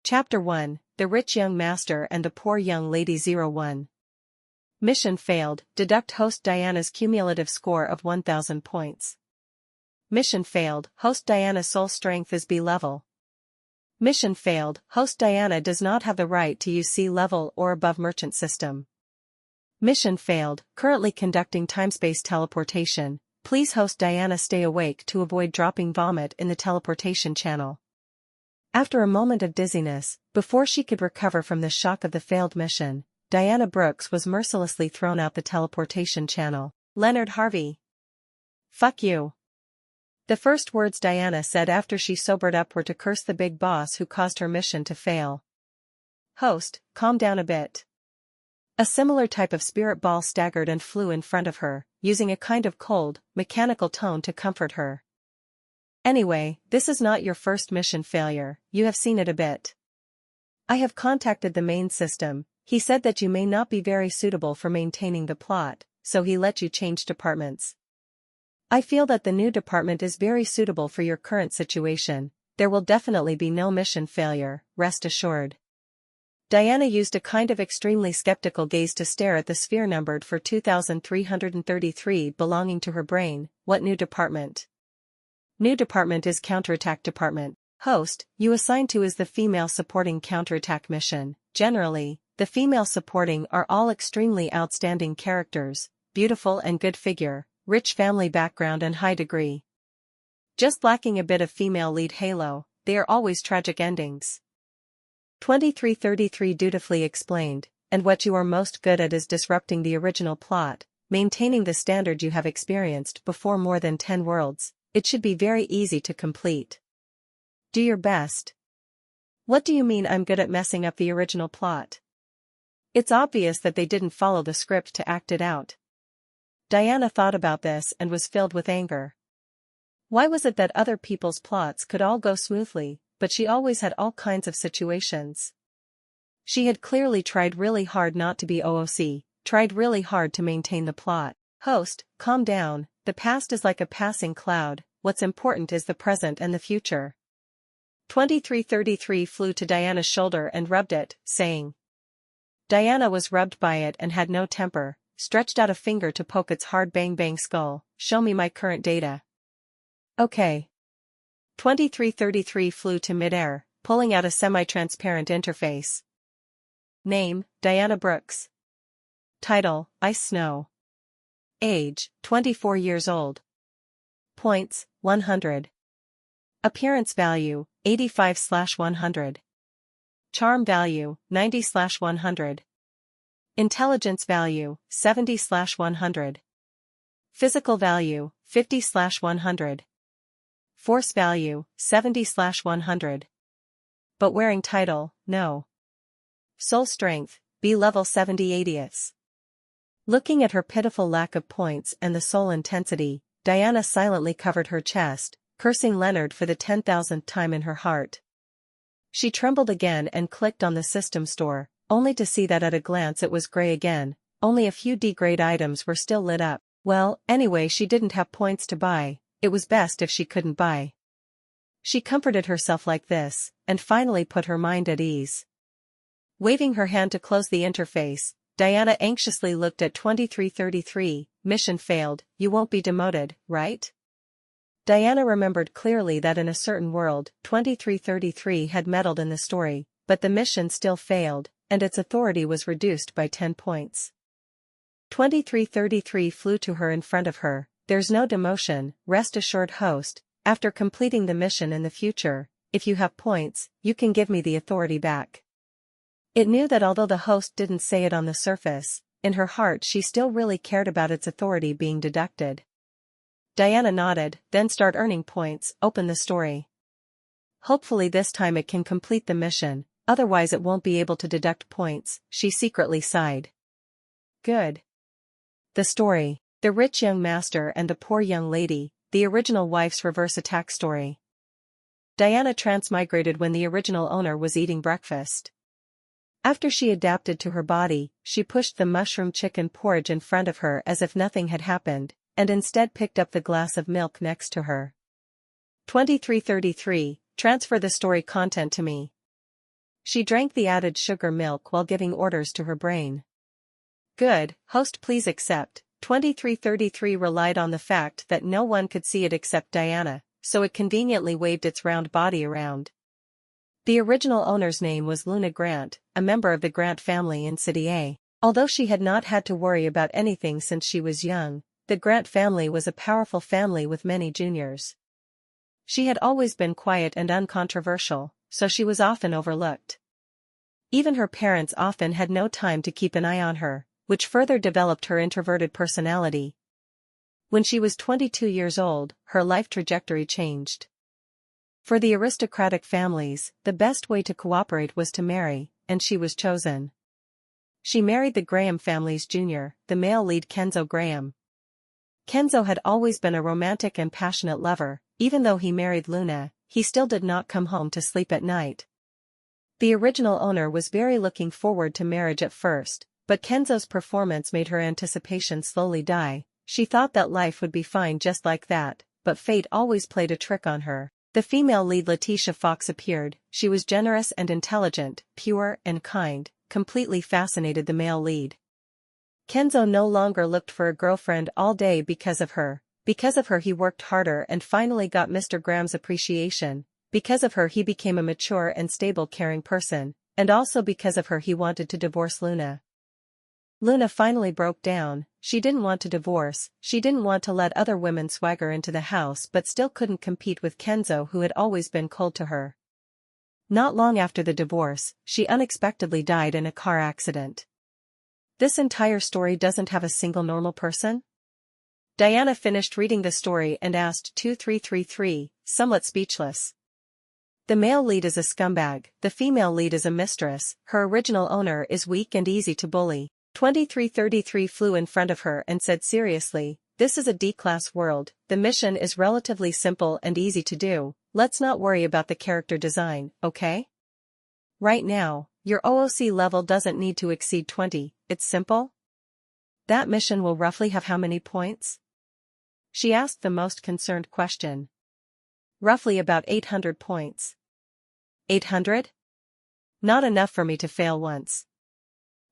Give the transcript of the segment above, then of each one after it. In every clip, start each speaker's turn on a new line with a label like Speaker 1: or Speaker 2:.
Speaker 1: Chapter 1, The Rich Young Master and the Poor Young Lady 01. Mission failed, deduct host Diana's cumulative score of 1000 points. Mission failed, host Diana's soul strength is B level. Mission failed, host Diana does not have the right to use C level or above merchant system. Mission failed, currently conducting timespace teleportation, please host Diana stay awake to avoid dropping vomit in the teleportation channel. After a moment of dizziness, before she could recover from the shock of the failed mission, Diana Brooks was mercilessly thrown out the teleportation channel. Leonard Harvey. Fuck you. The first words Diana said after she sobered up were to curse the big boss who caused her mission to fail. Host, calm down a bit. A similar type of spirit ball staggered and flew in front of her, using a kind of cold, mechanical tone to comfort her. Anyway, this is not your first mission failure, you have seen it a bit. I have contacted the main system, he said that you may not be very suitable for maintaining the plot, so he let you change departments. I feel that the new department is very suitable for your current situation, there will definitely be no mission failure, rest assured. Diana used a kind of extremely skeptical gaze to stare at the sphere numbered for 2333 belonging to her brain. What new department? New department is counterattack department. Host, you assigned to is the female supporting counterattack mission. Generally, the female supporting are all extremely outstanding characters, beautiful and good figure, rich family background and high degree. Just lacking a bit of female lead halo, they are always tragic endings. 2333 dutifully explained, and what you are most good at is disrupting the original plot, maintaining the standard you have experienced before more than 10 worlds. It should be very easy to complete. Do your best. What do you mean I'm good at messing up the original plot? It's obvious that they didn't follow the script to act it out. Diana thought about this and was filled with anger. Why was it that other people's plots could all go smoothly, but she always had all kinds of situations? She had clearly tried really hard not to be OOC, tried really hard to maintain the plot. Host, calm down, the past is like a passing cloud, what's important is the present and the future. 2333 flew to Diana's shoulder and rubbed it, saying. Diana was rubbed by it and had no temper, stretched out a finger to poke its hard bang-bang skull. Show me my current data. Okay. 2333 flew to midair, pulling out a semi-transparent interface. Name, Diana Brooks. Title, Ice Snow. Age, 24 years old. Points, 100. Appearance value, 85/100. Charm value, 90/100. Intelligence value, 70/100. Physical value, 50/100. Force value, 70/100. But wearing title, no. Soul strength, B level 70/80ths. Looking at her pitiful lack of points and the soul intensity, Diana silently covered her chest, cursing Leonard for the 10,000th time in her heart. She trembled again and clicked on the system store, only to see that at a glance it was gray again, only a few D-grade items were still lit up. Well, anyway she didn't have points to buy, it was best if she couldn't buy. She comforted herself like this, and finally put her mind at ease. Waving her hand to close the interface, Diana anxiously looked at 2333, mission failed, you won't be demoted, right? Diana remembered clearly that in a certain world, 2333 had meddled in the story, but the mission still failed, and its authority was reduced by 10 points. 2333 flew to her in front of her, there's no demotion, rest assured host, after completing the mission in the future, if you have points, you can give me the authority back. It knew that although the host didn't say it on the surface, in her heart she still really cared about its authority being deducted. Diana nodded, then start earning points, open the story. Hopefully this time it can complete the mission, otherwise it won't be able to deduct points, she secretly sighed. Good. The story, The Rich Young Master and the Poor Young Lady, the original wife's reverse attack story. Diana transmigrated when the original owner was eating breakfast. After she adapted to her body, she pushed the mushroom chicken porridge in front of her as if nothing had happened, and instead picked up the glass of milk next to her. 2333, transfer the story content to me. She drank the added sugar milk while giving orders to her brain. Good, host please accept. 2333 relied on the fact that no one could see it except Diana, so it conveniently waved its round body around. The original owner's name was Luna Grant, a member of the Grant family in City A. Although she had not had to worry about anything since she was young, the Grant family was a powerful family with many juniors. She had always been quiet and uncontroversial, so she was often overlooked. Even her parents often had no time to keep an eye on her, which further developed her introverted personality. When she was 22 years old, her life trajectory changed. For the aristocratic families, the best way to cooperate was to marry, and she was chosen. She married the Graham family's junior, the male lead Kenzo Graham. Kenzo had always been a romantic and passionate lover. Even though he married Luna, he still did not come home to sleep at night. The original owner was very looking forward to marriage at first, but Kenzo's performance made her anticipation slowly die. She thought that life would be fine just like that, but fate always played a trick on her. The female lead Letitia Fox appeared. She was generous and intelligent, pure and kind, completely fascinated the male lead. Kenzo no longer looked for a girlfriend all day because of her. Because of her he worked harder and finally got Mr. Graham's appreciation. Because of her he became a mature and stable caring person, and also because of her he wanted to divorce Luna. Luna finally broke down. She didn't want to divorce, she didn't want to let other women swagger into the house but still couldn't compete with Kenzo who had always been cold to her. Not long after the divorce, she unexpectedly died in a car accident. This entire story doesn't have a single normal person? Diana finished reading the story and asked 2333, somewhat speechless. The male lead is a scumbag, the female lead is a mistress, her original owner is weak and easy to bully. 2333 flew in front of her and said seriously, this is a D-class world, the mission is relatively simple and easy to do, let's not worry about the character design, okay? Right now, your OOC level doesn't need to exceed 20, it's simple? That mission will roughly have how many points? She asked the most concerned question. Roughly about 800 points. 800? Not enough for me to fail once.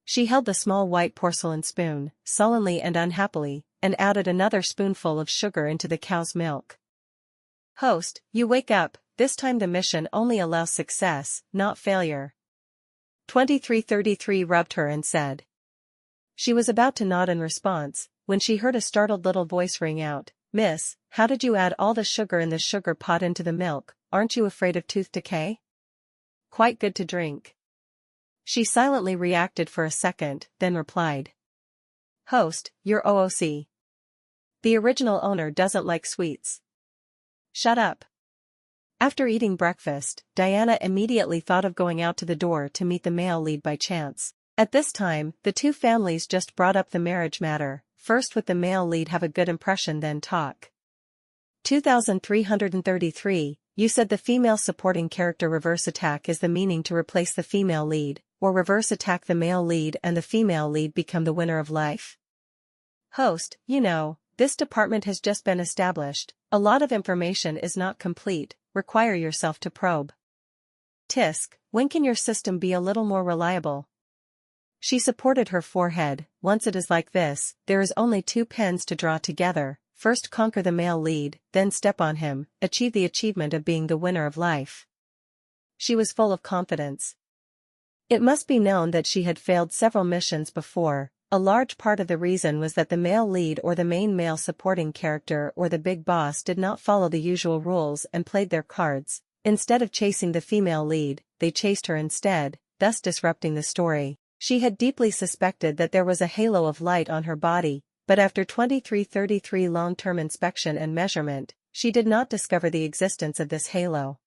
Speaker 1: She held the small white porcelain spoon, sullenly and unhappily, and added another spoonful of sugar into the cow's milk. Host, you wake up, this time the mission only allows success, not failure. 2333 rubbed her and said. She was about to nod in response, when she heard a startled little voice ring out, Miss, how did you add all the sugar in the sugar pot into the milk, aren't you afraid of tooth decay? Quite good to drink. She silently reacted for a second, then replied. Host, you're OOC. The original owner doesn't like sweets. Shut up. After eating breakfast, Diana immediately thought of going out to the door to meet the male lead by chance. At this time, the two families just brought up the marriage matter, first with the male lead have a good impression then talk. 2333, you said the female supporting character reverse attack is the meaning to replace the female lead, or reverse attack the male lead and the female lead become the winner of life? Host, you know, this department has just been established, a lot of information is not complete, require yourself to probe. Tisk, when can your system be a little more reliable? She supported her forehead. Once it is like this, there is only two pens to draw together, first conquer the male lead, then step on him, achieve the achievement of being the winner of life. She was full of confidence. It must be known that she had failed several missions before. A large part of the reason was that the male lead or the main male supporting character or the big boss did not follow the usual rules and played their cards. Instead of chasing the female lead, they chased her instead, thus disrupting the story. She had deeply suspected that there was a halo of light on her body, but after 2333 long-term inspection and measurement, she did not discover the existence of this halo.